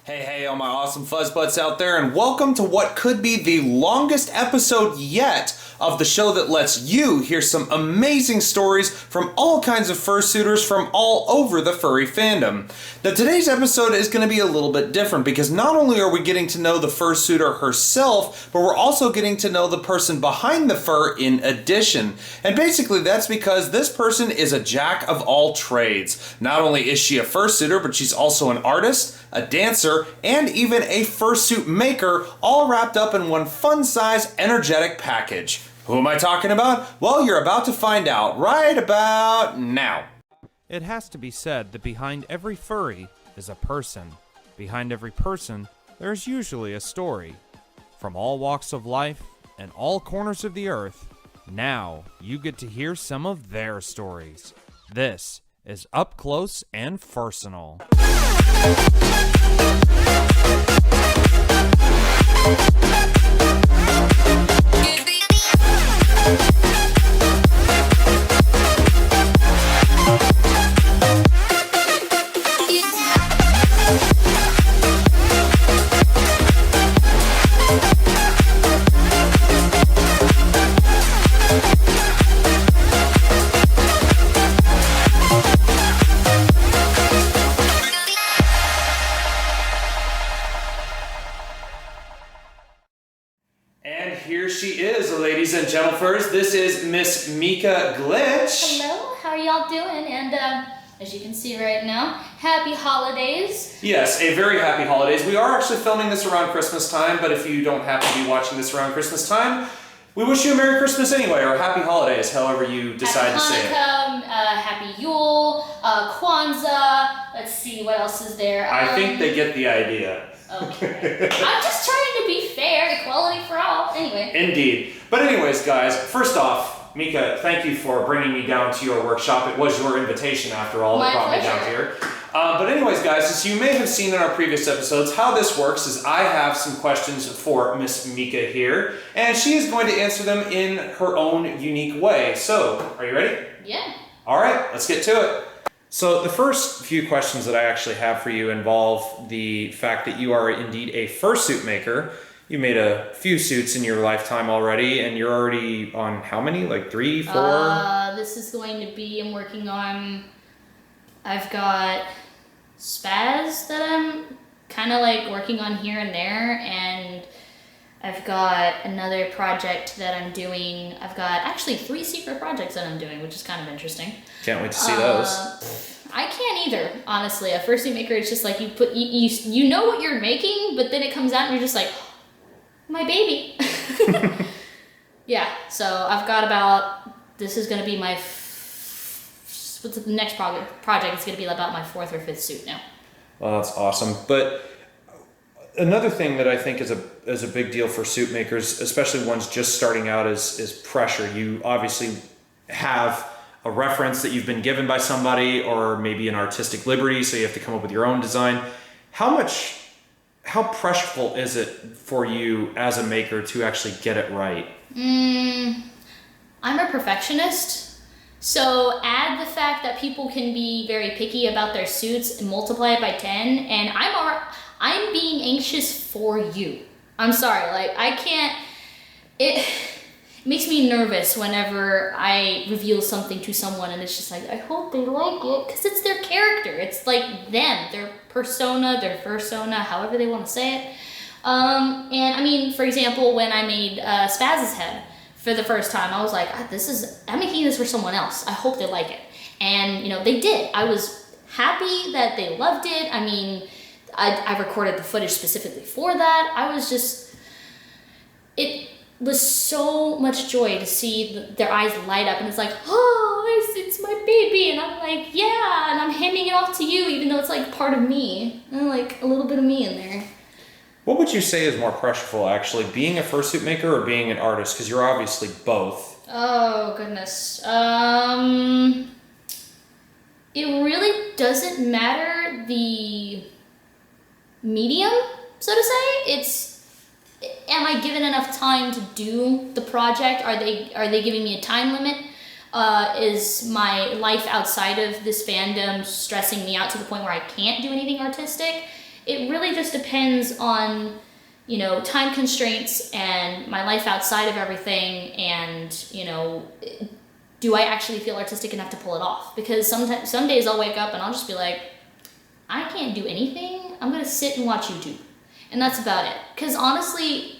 Hey, all my awesome fuzzbutts out there, and welcome to what could be the longest episode yet of the show that lets you hear some amazing stories from all kinds of fursuiters from all over the furry fandom. Now, today's episode is going to be a little bit different because not only are we getting to know the fursuiter herself, but we're also getting to know the person behind the fur in addition. And basically, that's because this person is a jack of all trades. Not only is she a fursuiter, but she's also an artist, a dancer, and even a fursuit maker, all wrapped up in one fun-size, energetic package. Who am I talking about? Well, you're about to find out right about now. It has to be said that behind every furry is a person. Behind every person, there's usually a story. From all walks of life and all corners of the earth, now you get to hear some of their stories. This is Up Close and Fursonal. She is, ladies and gentlemen. This is Miss MikaGlitch. Hello, how are y'all doing? And as you can see right now, happy holidays. Yes, a very happy holidays. We are actually filming this around Christmas time, but if you don't happen to be watching this around Christmas time, we wish you a Merry Christmas anyway, or Happy Holidays, however you decide to say it. Happy Yule, Kwanzaa, let's see, what else is there? I think they get the idea. Okay. I'm just trying to be fair, equality for all. Anyway. Indeed. But anyways, guys, first off, Mika, thank you for bringing me down to your workshop. It was your invitation, after all, that brought me down here. But anyways, guys, as you may have seen in our previous episodes, how this works is I have some questions for Miss Mika here, and she is going to answer them in her own unique way. So, are you ready? Yeah. All right, let's get to it. So the first few questions that I actually have for you involve the fact that you are indeed a fursuit maker. You made a few suits in your lifetime already, and you're already on how many? Like 3, 4? This is going to be, I'm working on, I've got Spaz that I'm kind of like working on here and there, and I've got another project that I'm doing. I've got actually 3 secret projects that I'm doing, which is kind of interesting. Can't wait to see those. I can't either, honestly. A fursuit maker is just like you know what you're making, but then it comes out and you're just like, my baby. Yeah, so I've got about, this is going to be my, what's the next project? It's going to be about my 4th or 5th suit now. Well, that's awesome. But another thing that I think is a big deal for suit makers, especially ones just starting out, is pressure. You obviously have a reference that you've been given by somebody, or maybe an artistic liberty, so you have to come up with your own design. How pressureful is it for you as a maker to actually get it right? I'm a perfectionist, so add the fact that people can be very picky about their suits and multiply it by 10, and I'm being anxious for you. I'm sorry, like I can't, it makes me nervous whenever I reveal something to someone and it's just like, I hope they like it, because it's their character. It's like them, their persona, their fursona, however they want to say it. And I mean, for example, when I made Spaz's head for the first time, I was like, I'm making this for someone else. I hope they like it. And, you know, they did. I was happy that they loved it. I mean, I recorded the footage specifically for that. It was so much joy to see their eyes light up, and it's like, oh, it's my baby, and I'm like, yeah, and I'm handing it off to you, even though it's like part of me, and like a little bit of me in there. What would you say is more pressureful, actually, being a fursuit maker or being an artist? Because you're obviously both. Oh, goodness. It really doesn't matter the medium, so to say. Am I given enough time to do the project? Are they giving me a time limit? Is my life outside of this fandom stressing me out to the point where I can't do anything artistic? it really just depends on, you know, time constraints and my life outside of everything, and, you know, do I actually feel artistic enough to pull it off? Because sometimes, some days I'll wake up and I'll just be like, I can't do anything. I'm gonna sit and watch YouTube. And that's about it. Because honestly,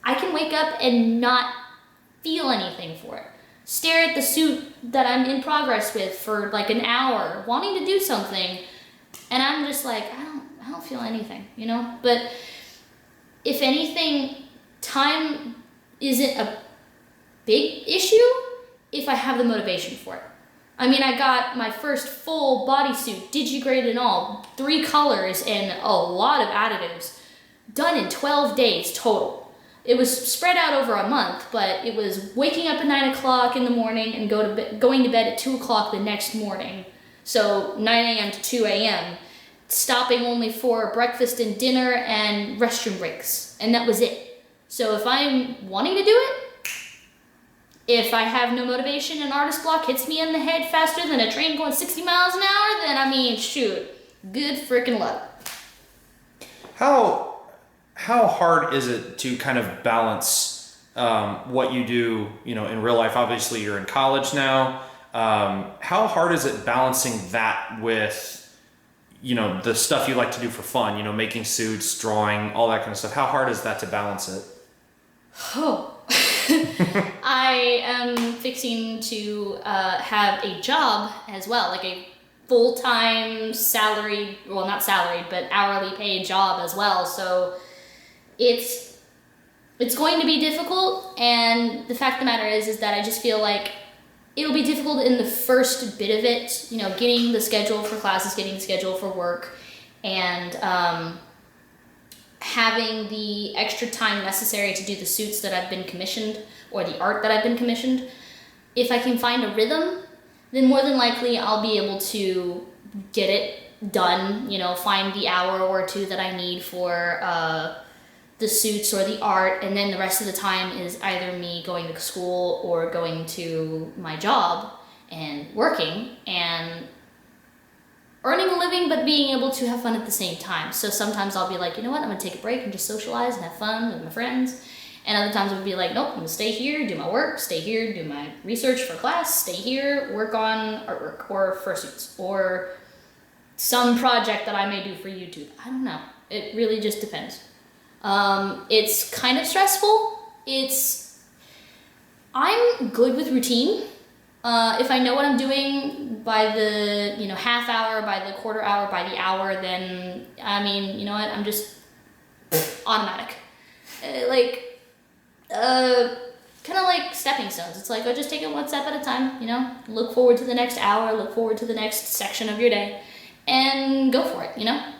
I can wake up and not feel anything for it. Stare at the suit that I'm in progress with for like an hour, wanting to do something, and I'm just like, I don't feel anything, you know? But if anything, time isn't a big issue if I have the motivation for it. I mean, I got my first full bodysuit, digigrade and all, 3 colors and a lot of additives, done in 12 days total. It was spread out over a month, but it was waking up at 9 o'clock in the morning and going to bed at 2 o'clock the next morning. So 9 a.m. to 2 a.m., stopping only for breakfast and dinner and restroom breaks. And that was it. So if I'm wanting to do it, if I have no motivation and artist block hits me in the head faster than a train going 60 miles an hour, then I mean, shoot, good freaking luck. How hard is it to kind of balance what you do, you know, in real life? Obviously, you're in college now. How hard is it balancing that with, you know, the stuff you like to do for fun, you know, making suits, drawing, all that kind of stuff? How hard is that to balance it? Oh, I am fixing to have a job as well, like a full-time salaried, well, not salaried, but hourly paid job as well. So it's going to be difficult, and the fact of the matter is that I just feel like it'll be difficult in the first bit of it, you know, getting the schedule for classes, getting the schedule for work, and having the extra time necessary to do the suits that I've been commissioned or the art that I've been commissioned. If I can find a rhythm, then more than likely I'll be able to get it done, you know, find the hour or 2 that I need for the suits or the art, and then the rest of the time is either me going to school or going to my job and working and earning a living, but being able to have fun at the same time. So sometimes I'll be like, you know what, I'm gonna take a break and just socialize and have fun with my friends. And other times I'll be like, nope, I'm gonna stay here, do my work, stay here, do my research for class, stay here, work on artwork or fursuits or some project that I may do for YouTube. I don't know. It really just depends. It's kind of stressful. I'm good with routine. If I know what I'm doing by the, you know, half hour, by the quarter hour, by the hour, then, I mean, you know what, I'm just automatic. Kind of like stepping stones. It's like, just take it one step at a time, you know, look forward to the next hour, look forward to the next section of your day, and go for it, you know?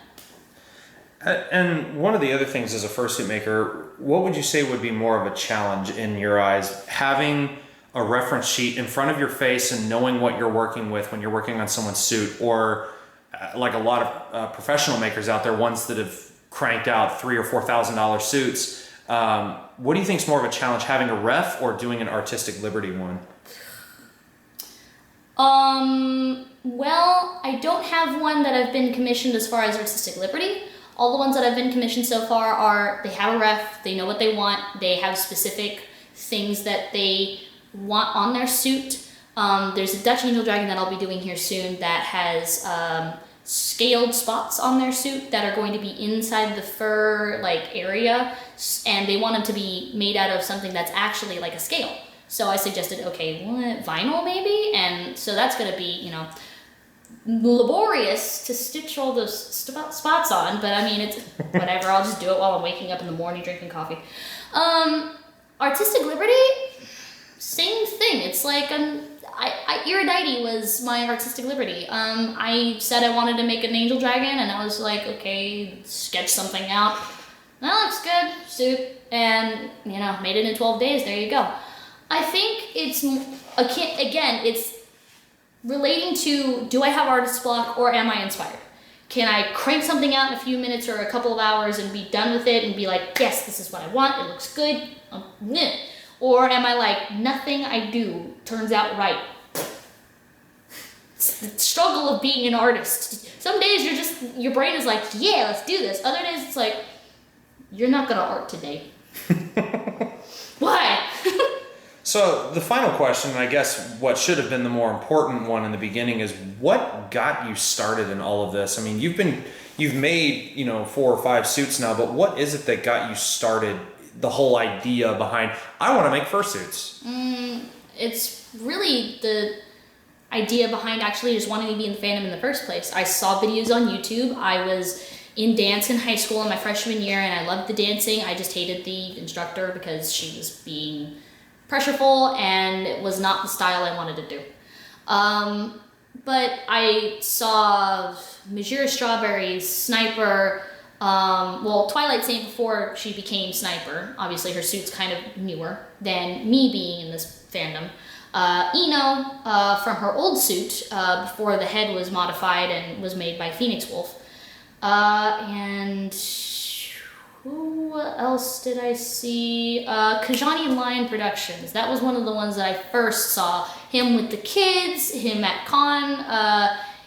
And one of the other things as a fursuit maker, what would you say would be more of a challenge in your eyes? Having a reference sheet in front of your face and knowing what you're working with when you're working on someone's suit, or like a lot of professional makers out there, ones that have cranked out $3,000 or $4,000 suits. What do you think is more of a challenge, having a ref or doing an artistic liberty one? Well, I don't have one that I've been commissioned as far as artistic liberty. All the ones that I've been commissioned so far they have a ref, they know what they want, they have specific things that they want on their suit. There's a Dutch angel dragon that I'll be doing here soon that has scaled spots on their suit that are going to be inside the fur area, and they want them to be made out of something that's actually like a scale. So I suggested, okay, vinyl maybe, and so that's going to be, you know, laborious to stitch all those spots on, but I mean, it's whatever. I'll just do it while I'm waking up in the morning drinking coffee. Artistic liberty, same thing. It's like Iridite was my artistic liberty. I said I wanted to make an angel dragon, and I was like, okay, sketch something out. That looks good, suit, and you know, made it in 12 days. There you go. I think it's it's relating to, do I have artist block or am I inspired? Can I crank something out in a few minutes or a couple of hours and be done with it and be like, yes, this is what I want, it looks good, or am I like, nothing I do turns out right? It's the struggle of being an artist. Some days your brain is like, yeah, let's do this. Other days it's like, you're not gonna art today. Why? So the final question, and I guess what should have been the more important one in the beginning, is what got you started in all of this? I mean, you've made 4 or 5 suits now, but what is it that got you started? The whole idea behind I want to make fursuits. It's really the idea behind actually just wanting to be in the fandom in the first place. I saw videos on YouTube. I was in dance in high school in my freshman year, and I loved the dancing. I just hated the instructor because she was being pressureful, and it was not the style I wanted to do. But I saw Majira Strawberries, Sniper, Twilight Saint before she became Sniper. Obviously, her suit's kind of newer than me being in this fandom. Ino from her old suit before the head was modified and was made by Phoenix Wolf. And who else did I see? Kajani Lion Productions. That was one of the ones that I first saw. Him with the kids, him at con,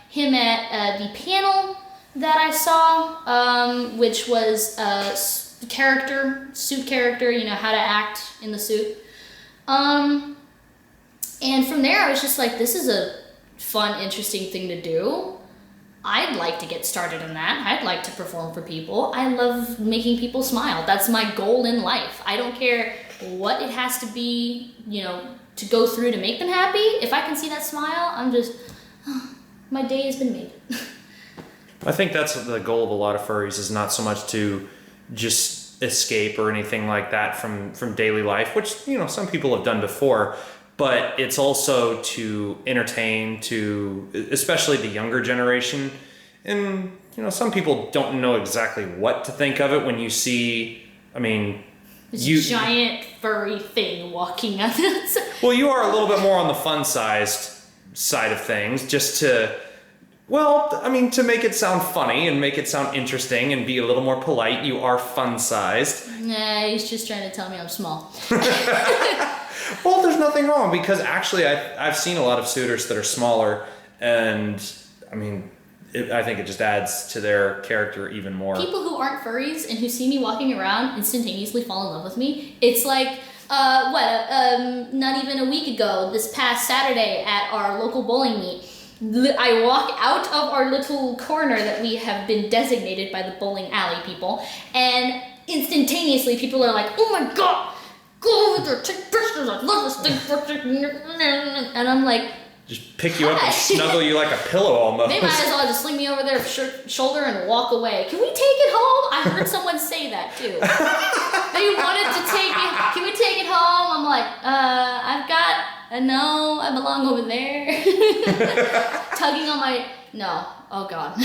him at the panel that I saw, which was suit character, how to act in the suit. And from there I was just like, this is a fun, interesting thing to do. I'd like to get started in that. I'd like to perform for people. I love making people smile. That's my goal in life. I don't care what it has to be, to go through to make them happy. If I can see that smile, I'm just, my day has been made. I think that's the goal of a lot of furries, is not so much to just escape or anything like that from daily life, which, some people have done before, but it's also to entertain, especially the younger generation. And, some people don't know exactly what to think of it when you see, this giant furry thing walking at us. Well, you are a little bit more on the fun-sized side of things, just to make it sound funny and make it sound interesting and be a little more polite. You are fun-sized. Nah, he's just trying to tell me I'm small. Well, there's nothing wrong, because actually I've seen a lot of suitors that are smaller, and I think it just adds to their character even more. People who aren't furries and who see me walking around instantaneously fall in love with me. It's like, not even a week ago, this past Saturday at our local bowling meet, I walk out of our little corner that we have been designated by the bowling alley people, and instantaneously people are like, oh my god, go over there, take pictures, I love this thing. And I'm like, just pick you up and snuggle you like a pillow almost. They might as well just sling me over their shoulder and walk away. Can we take it home? I heard someone say that too. They wanted to take it. Can we take it home? I'm like, no, I belong over there. Tugging on my, no, oh God.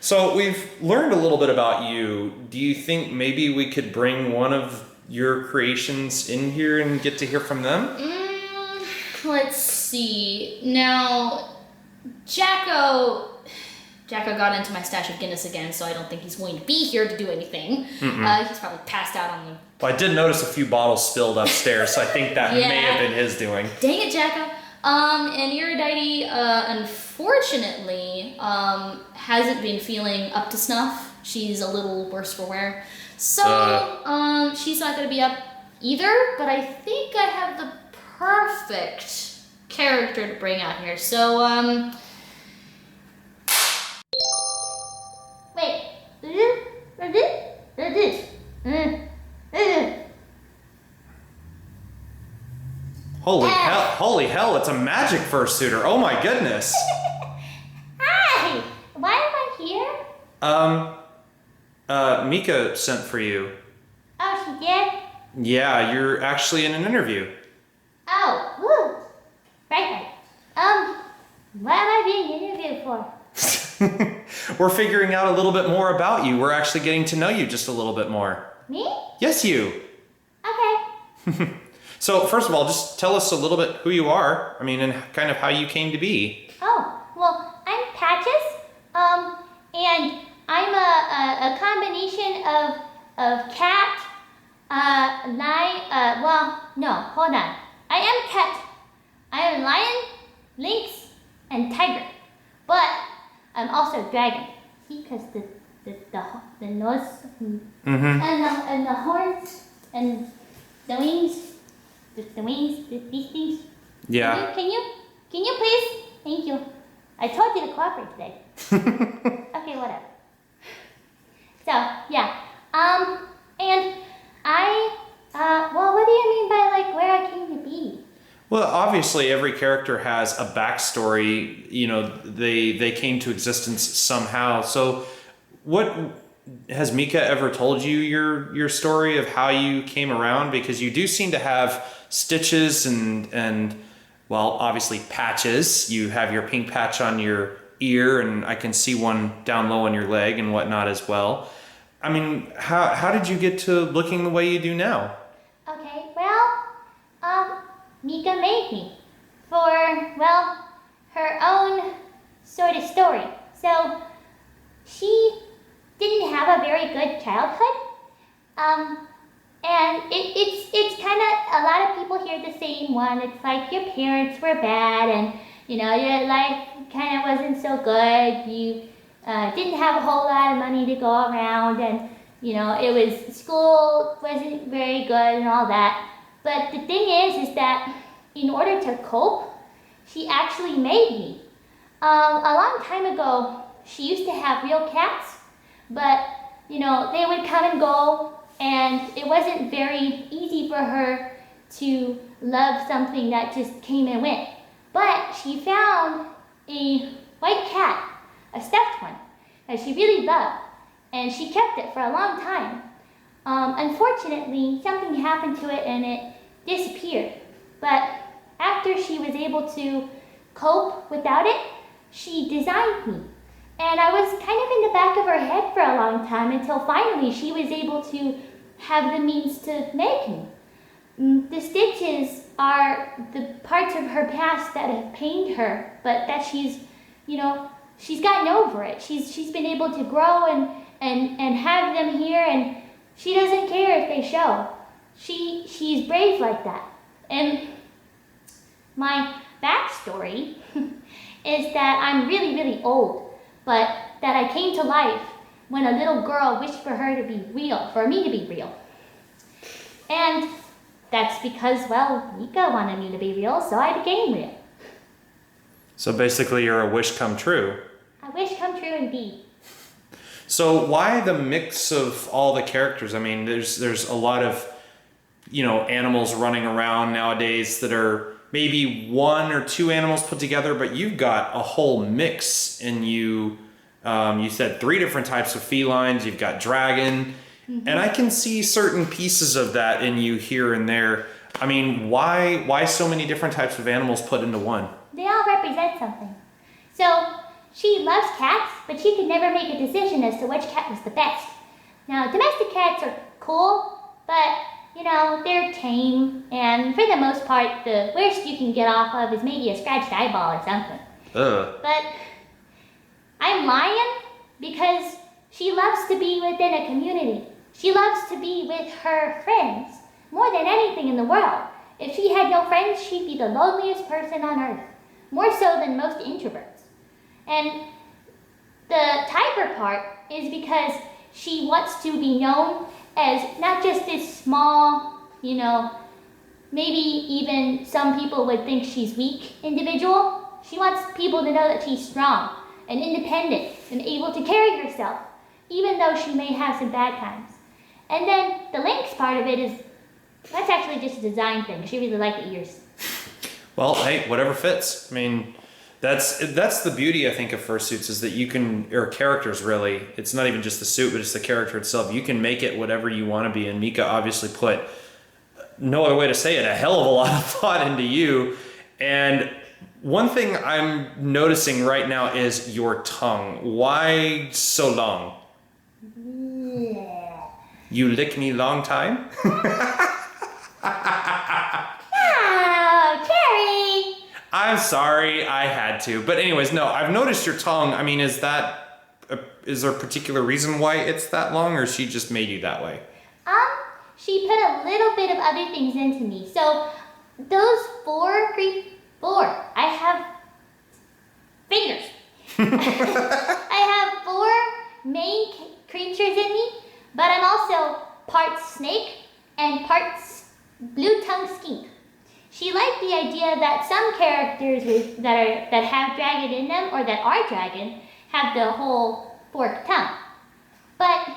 So we've learned a little bit about you. Do you think maybe we could bring one of your creations in here and get to hear from them? Let's see. Now, Jacko got into my stash of Guinness again, so I don't think he's going to be here to do anything. He's probably passed out on the... Well, I did notice a few bottles spilled upstairs, so I think that may have been his doing. Dang it, Jacko. And Iridite, unfortunately, hasn't been feeling up to snuff. She's a little worse for wear. So, she's not going to be up either, but I think I have the perfect character to bring out here. So, wait. Holy hell, it's a magic fursuiter. Oh my goodness. Hi, why am I here? Mika sent for you. Oh, she did? Yeah, you're actually in an interview. Oh, woo. Right. What am I being interviewed for? We're figuring out a little bit more about you. We're actually getting to know you just a little bit more. Me? Yes, you. Okay. So, first of all, just tell us a little bit who you are, and kind of how you came to be. Oh, well, I'm Patches, and I'm a combination of cat, lion, no, hold on. I am cat. I am lion, lynx, and tiger. But I'm also a dragon. See, because the nose and the horns and the wings, these things. Yeah. Can you please? Thank you. I told you to cooperate today. Okay, whatever. So yeah, and well, what do you mean by like where I came to be? Well, obviously, every character has a backstory. You know, they came to existence somehow. So, what has Mika ever told you your story of how you came around? Because you do seem to have stitches and well, obviously patches. You have your pink patch on your ear, and I can see one down low on your leg and whatnot as well. I mean, how did you get to looking the way you do now? Okay, well, Mika made me for, well, her own sort of story. So, she didn't have a very good childhood. And it's kind of, a lot of people hear the same one. It's like your parents were bad and, you know, your life kind of wasn't so good. You didn't have a whole lot of money to go around and, you know, school wasn't very good and all that. But the thing is that in order to cope, she actually made me. A long time ago, she used to have real cats, but, you know, they would come and go, and it wasn't very easy for her to love something that just came and went. But she found a white cat, a stuffed one, that she really loved, and she kept it for a long time. Unfortunately, something happened to it and it disappeared. But after she was able to cope without it, she designed me. And I was kind of in the back of her head for a long time until finally she was able to have the means to make me. The stitches are the parts of her past that have pained her, but that she's, you know, she's gotten over it. She's been able to grow and have them here, and she doesn't care if they show. She's brave like that. And my backstory is that I'm really, really old, but that I came to life when a little girl wished for her to be real, for me to be real. And that's because, well, Mika wanted me to be real, so I became real. So basically, you're a wish come true. A wish come true indeed. So why the mix of all the characters? I mean, there's a lot of, you know, animals running around nowadays that are maybe one or two animals put together, but you've got a whole mix, and you said 3 different types of felines. You've got dragon, and I can see certain pieces of that in you here and there. I mean, why so many different types of animals put into one? They all represent something. So she loves cats, but she could never make a decision as to which cat was the best. Now, domestic cats are cool, but, you know, they're tame, and for the most part, the worst you can get off of is maybe a scratched eyeball or something. But I'm Lion because she loves to be within a community. She loves to be with her friends more than anything in the world. If she had no friends, she'd be the loneliest person on earth, more so than most introverts. And the tiger part is because she wants to be known as not just this small, you know, maybe even some people would think she's weak individual. She wants people to know that she's strong and independent and able to carry herself, even though she may have some bad times. And then the lynx part of it is, that's actually just a design thing. She really liked the ears. Well, hey, whatever fits. I mean, that's the beauty, I think, of fursuits, is that you can, or characters really, it's not even just the suit, but it's the character itself. You can make it whatever you want to be, and Mika obviously put, no other way to say it, a hell of a lot of thought into you. And one thing I'm noticing right now is your tongue. Why so long? You lick me long time? Oh, Cherry! I'm sorry, I had to. But anyways, no, I've noticed your tongue. I mean, is there a particular reason why it's that long, or she just made you that way? She put a little bit of other things into me. So those four, I have fingers. I have 4 main creatures in me, but I'm also parts snake and parts blue-tongued skink. She liked the idea that some characters that have dragon in them or that are dragon have the whole forked tongue. But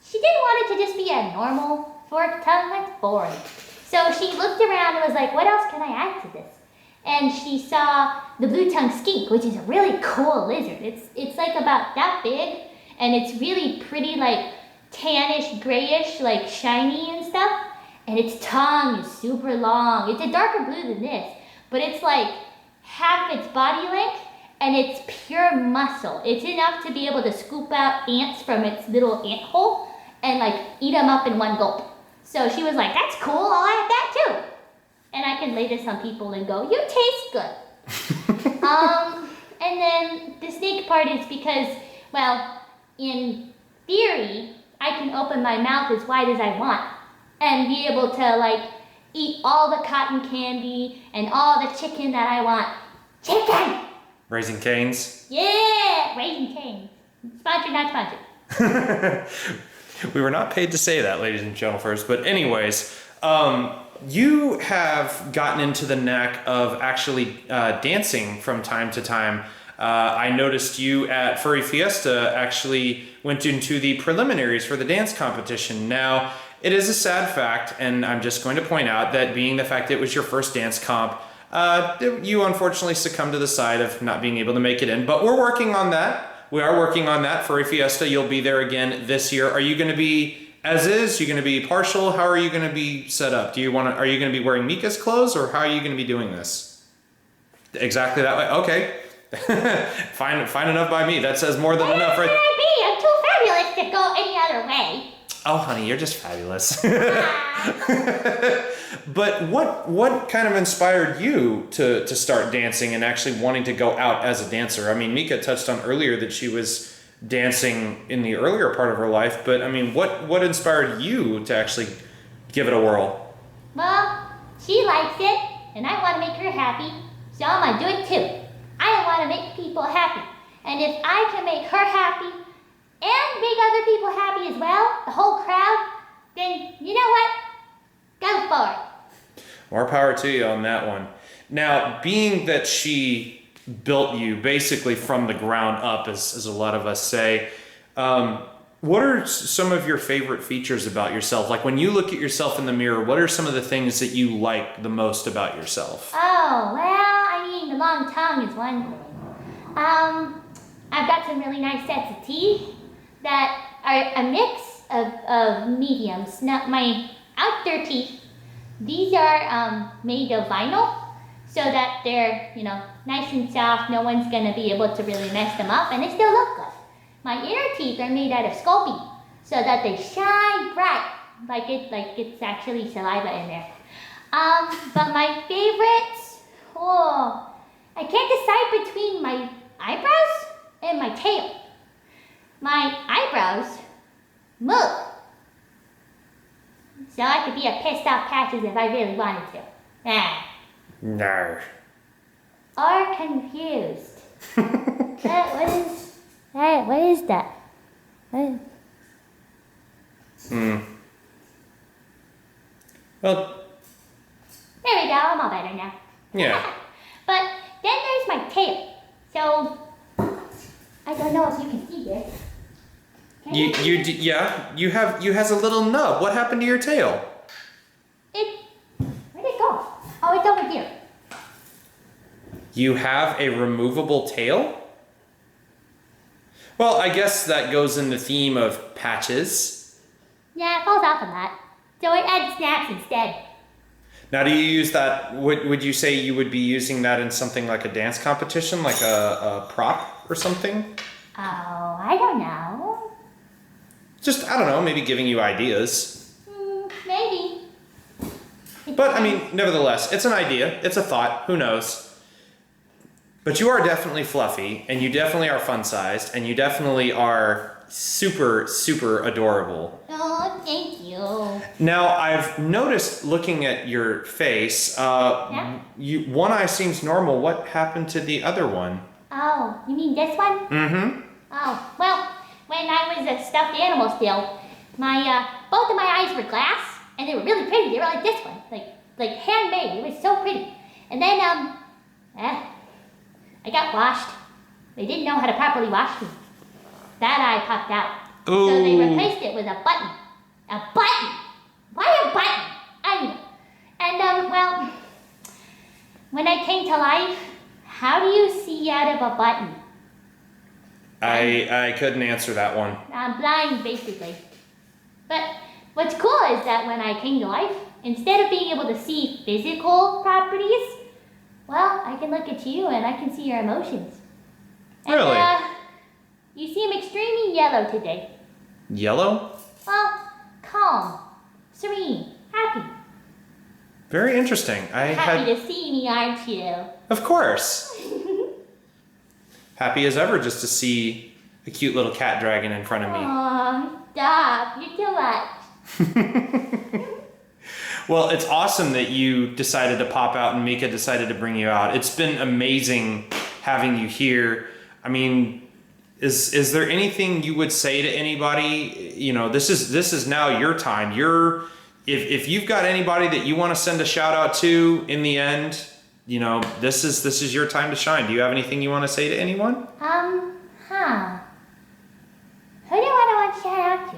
she didn't want it to just be a normal forked tongue. That's boring. So she looked around and was like, what else can I add to this? And she saw the blue-tongued skink, which is a really cool lizard. It's like about that big, and it's really pretty, like tannish, grayish, like shiny and stuff. And its tongue is super long. It's a darker blue than this, but it's like half its body length, and it's pure muscle. It's enough to be able to scoop out ants from its little ant hole and like eat them up in one gulp. So she was like, that's cool, I'll add that too. And I can lay this on people and go, you taste good. And then the snake part is because, well, in theory, I can open my mouth as wide as I want and be able to like eat all the cotton candy and all the chicken that I want. Chicken! Raising Cane's? Yeah, Raising Cane's. Sponsored, not sponsored. We were not paid to say that, ladies and gentlemen, but anyways, you have gotten into the knack of actually dancing from time to time. I noticed you at Furry Fiesta actually went into the preliminaries for the dance competition. Now, it is a sad fact, and I'm just going to point out that being the fact that it was your first dance comp, you unfortunately succumbed to the side of not being able to make it in, but we're working on that. We are working on that. Furry Fiesta, you'll be there again this year. Are you going to be as is? Are you going to be partial? How are you going to be set up? Are you going to be wearing Mika's clothes, or how are you going to be doing this? Exactly that way. Okay. Fine enough by me. That says more than enough, right? I'm too fabulous to go any other way. Oh, honey, you're just fabulous. But what kind of inspired you to start dancing and actually wanting to go out as a dancer? I mean, Mika touched on earlier that she was dancing in the earlier part of her life, but I mean, what inspired you to actually give it a whirl? Well, she likes it, and I want to make her happy, so I'm going to do it too. I want to make people happy, and if I can make her happy and make other people happy as well, the whole crowd, then you know what? Go for it. More power to you on that one. Now, being that she built you basically from the ground up, as a lot of us say, what are some of your favorite features about yourself? Like when you look at yourself in the mirror, what are some of the things that you like the most about yourself? Oh, well, I mean, the long tongue is one thing. I've got some really nice sets of teeth that are a mix of mediums. Now, my outer teeth, these are made of vinyl so that they're, nice and soft. No one's going to be able to really mess them up, and they still look good. My inner teeth are made out of Sculpey so that they shine bright like it's actually saliva in there. But my favorites, I can't decide between my eyebrows and my tail. My eyebrows move, so I could be a pissed off Patches if I really wanted to. No. Or confused. What is that? Well, there we go, I'm all better now. yeah. But then there's my tail. So, I don't know if you can see this. You has a little nub. What happened to your tail? Where'd it go? Oh, it's over here. You have a removable tail? Well, I guess that goes in the theme of Patches. Yeah, it falls off of that. So it adds snaps instead. Now, do you use that, would you say you would be using that in something like a dance competition, like a prop or something? Oh, I don't know. Just, I don't know, maybe giving you ideas. Maybe. But, I mean, nevertheless, it's an idea. It's a thought. Who knows? But you are definitely fluffy, and you definitely are fun-sized, and you definitely are super, super adorable. Oh, thank you. Now, I've noticed looking at your face, one eye seems normal. What happened to the other one? Oh, you mean this one? Mm-hmm. Oh, well, when I was a stuffed animal still, both of my eyes were glass, and they were really pretty. They were like this one, like handmade. It was so pretty. And then, I got washed. They didn't know how to properly wash me. That eye popped out. Ooh. So they replaced it with a button. A button? Why a button? Well, when I came to life, how do you see out of a button? I couldn't answer that one. I'm blind, basically. But what's cool is that when I came to life, instead of being able to see physical properties, well, I can look at you and I can see your emotions. And, Really? You seem extremely yellow today. Yellow? Well, calm, serene, happy. Very interesting. Happy to see me, aren't you? Of course. Happy as ever just to see a cute little CatDragon in front of me. Aw, stop. You're too much. Well, it's awesome that you decided to pop out and Mika decided to bring you out. It's been amazing having you here. I mean, is there anything you would say to anybody? You know, this is now your time. If you've got anybody that you want to send a shout out to in the end, you know, this is your time to shine. Do you have anything you want to say to anyone? Who do I want to shout out to?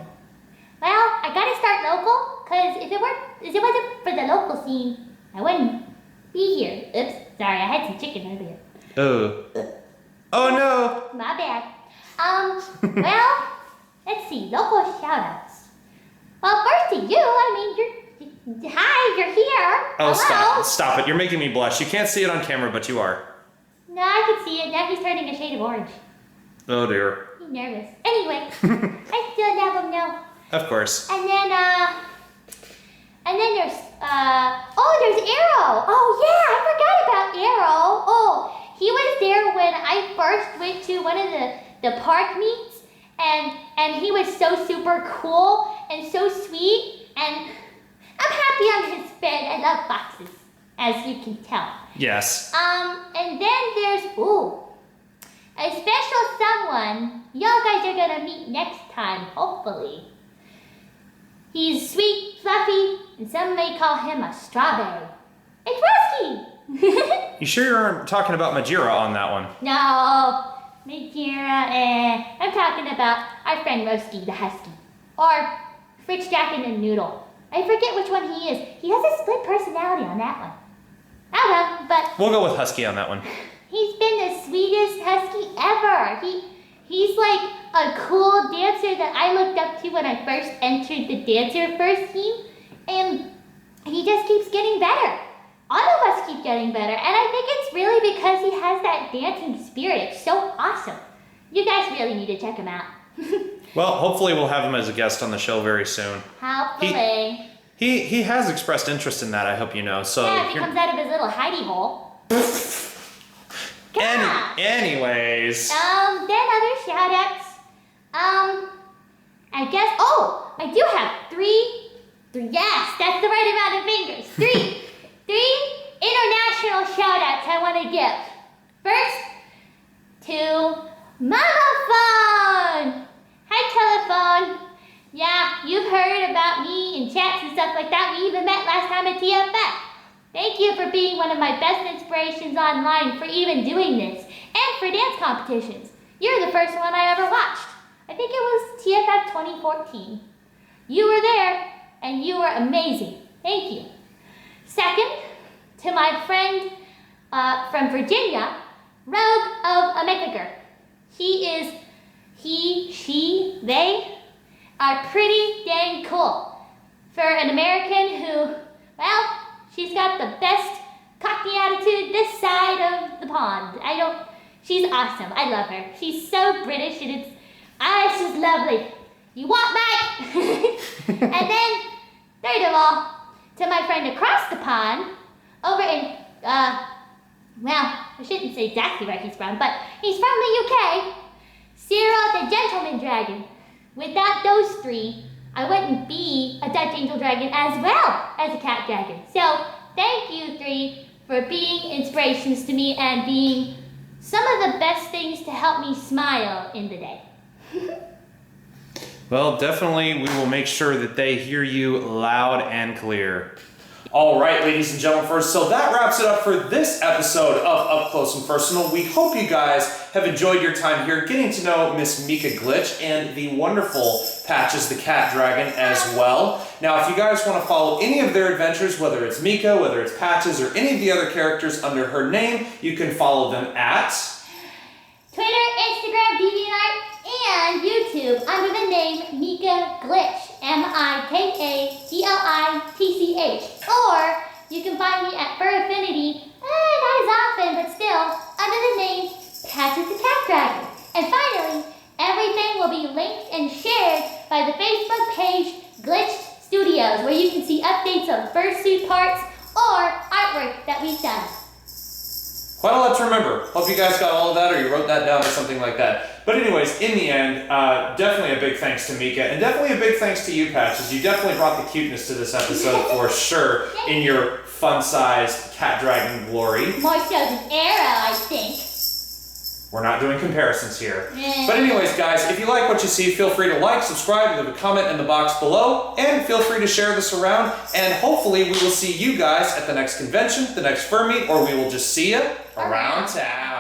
Well, I gotta start local, cause if it wasn't for the local scene, I wouldn't be here. Oops, sorry, I had some chicken earlier. Oh no! My bad. Well, let's see, local shout outs. Well, first to you, hi, you're here. Oh, Hello. stop it. You're making me blush. You can't see it on camera, but you are. No, I can see it. Now he's turning a shade of orange. Oh dear. He's nervous. Anyway, I still let him know. Of course. And then there's Arrow. Oh yeah, I forgot about Arrow. Oh, he was there when I first went to one of the park meets, and he was so super cool and so sweet, and I'm happy on his bed. I love foxes, as you can tell. Yes. And then there's a special someone y'all guys are gonna meet next time, hopefully. He's sweet, fluffy, and some may call him a strawberry. It's Rusky! You sure you aren't talking about Majira on that one? No, Majira, I'm talking about our friend Roski the Husky. Or Fritz Jack and the Noodle. I forget which one he is. He has a split personality on that one. Oh well, but... We'll go with Husky on that one. He's been the sweetest husky ever. He's like a cool dancer that I looked up to when I first entered the dancer first team, and he just keeps getting better. All of us keep getting better, and I think it's really because he has that dancing spirit. It's so awesome. You guys really need to check him out. Well, hopefully we'll have him as a guest on the show very soon. Hopefully. He has expressed interest in that, I hope you know. So yeah, if he comes out of his little hidey hole. Anyways. Then other shout-outs. I guess, I do have three, yes, that's the right amount of fingers. Three international shout-outs I want to give. First, to Mama Phone. Hi, Telephone. Yeah, you've heard about me in chats and stuff like that. We even met last time at TFF. Thank you for being one of my best inspirations online for even doing this, and for dance competitions. You're the first one I ever watched. I think it was TFF 2014. You were there, and you were amazing. Thank you. Second, to my friend from Virginia, Rogue of Omega. They are pretty dang cool. For an American who, well, she's got the best cockney attitude this side of the pond. She's awesome. I love her. She's so British and it's just lovely. You want mine? And then, third of all, to my friend across the pond, over in, I shouldn't say exactly where he's from, but he's from the UK. Cyril the Gentleman Dragon. Without those three, I wouldn't be a Dutch Angel Dragon as well as a CatDragon. So, thank you three for being inspirations to me and being some of the best things to help me smile in the day. Well, definitely we will make sure that they hear you loud and clear. All right, ladies and gentlemen, so that wraps it up for this episode of Up Close and Fursonal. We hope you guys have enjoyed your time here getting to know Miss MikaGlitch and the wonderful Patches the CatDragon as well. Now, if you guys want to follow any of their adventures, whether it's Mika, whether it's Patches, or any of the other characters under her name, you can follow them at Twitter, Instagram, DeviantArt, and YouTube under the name MikaGlitch, MikaGlitch. Or you can find me at Fur Affinity, not as often, but still, under the name Patches the CatDragon. And finally, everything will be linked and shared by the Facebook page Glitch Studios, where you can see updates of fursuit parts or artwork that we've done. Quite a lot to remember. Hope you guys got all of that, or you wrote that down or something like that. But anyways, in the end, definitely a big thanks to Mika, and definitely a big thanks to you, Patches. You definitely brought the cuteness to this episode for sure in your fun-sized CatDragon glory. More so than Arrow, I think. We're not doing comparisons here. But anyways, guys, if you like what you see, feel free to like, subscribe, leave a comment in the box below, and feel free to share this around. And hopefully we will see you guys at the next convention, the next Fur Meet, or we will just see you around town.